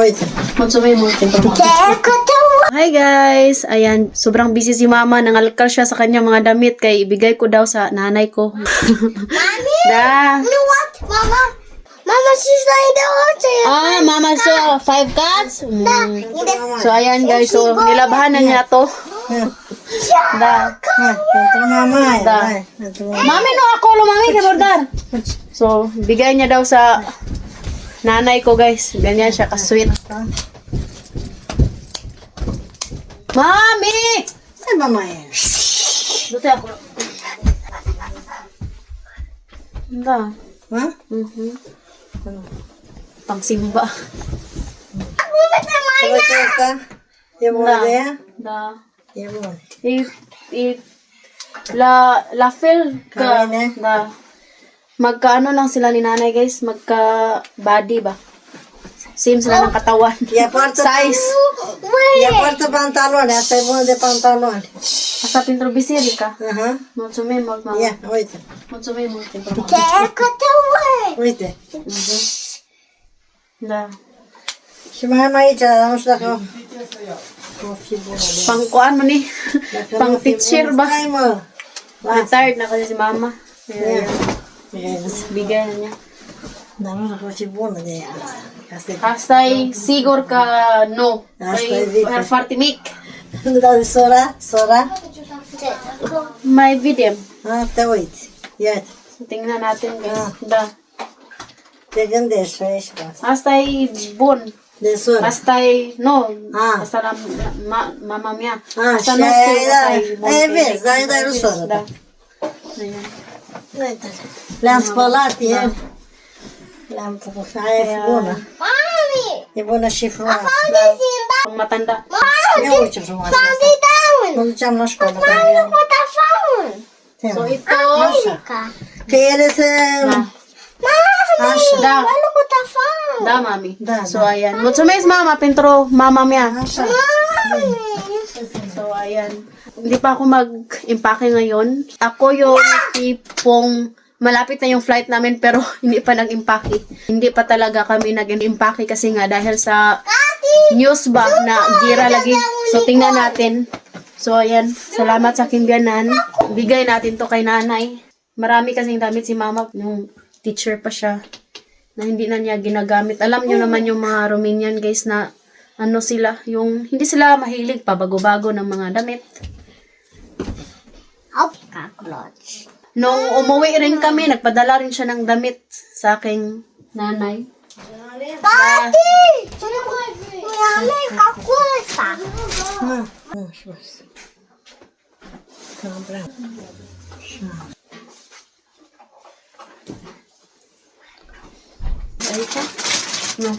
Magsumay mo. Hi guys! Ayan, sobrang busy si mama. Nangalkal siya sa kanya mga damit kay ibigay ko daw sa nanay ko. Mommy? Da! You know what, Mama? Mama, she's like the water. Ah, mama saw 5 cats? So ayan guys, so nilabahan na niya to. Da. Da. Mami no ako lo mami kay bordar. So bigay niya daw sa nanay ko guys. Ganyan siya ka-sweet. Mami! Ay, mamaya. Dito ako. Da. Ha? Pangsimba. Sabay ka esta? Yung Da. mga daya? Da. Yung mga. La feel ka. Kaya na? Da. Magkaano lang sila ni nanay guys, magka-body ba? Same sila ng katawan. Y aparte, Size. y aparte pantalones, hasta el bono de pantalones. Asa pintrobisiri ka. Ajá. Matsume mo mama. Ya, oíste. Matsume mo tempro. Oíste. Da. Si mamá ahí te la damos la co. Pang kuan mo ni. Pang teacher ba? Ay mo. Retired na kasi si mama. Ya. Ayan. Bigay na niya. Damos la cochibona de hasta. Hastay sigor ka no. Hastay Kay di. Fartimik. Da Sora, Sora. May video. Ah, te oíste. Ya. So, tingnan natin guys. Da. Te gande eso es. Hastay bon. De Sora. Hastay no. Ah. Hasta la mama mia. Ah, Hasta siya, no skill, da. hastay bon. Ves, da lo Sora. Da. Ayan. Las palati, eh. Lampo ko sa ay bona. Mommy! E bona chifrona. Pang matanda. Eu uite frumos. Sit down! Nu duceam la școală. Look what I found! So ito. Așa. Că ele se... Mommy! Da. Look what I found! Da, mami. Da, So, da. ayan. Mutsumes, mama. Pintro, mama miya. Așa. So, ayan. Hindi pa ako mag-impake ngayon. Ako yung tipong malapit na yung flight namin pero hindi pa nag-impake. Hindi pa talaga kami nag-impake kasi nga dahil sa news ba na gira lagi. So, tingnan natin. So, ayan. Salamat sa aking biyanan. Bigay natin to kay nanay. Marami kasing damit si mama. Yung teacher pa siya na hindi na niya ginagamit. Alam nyo naman yung mga Romanian guys na ano sila, yung hindi sila mahilig pa bago-bago ng mga damit. Cockroach. Nung umuwi rin kami, nagpadala rin siya ng damit sa aking nanay. Daddy! Mommy, cockroach! Ay, ito. No.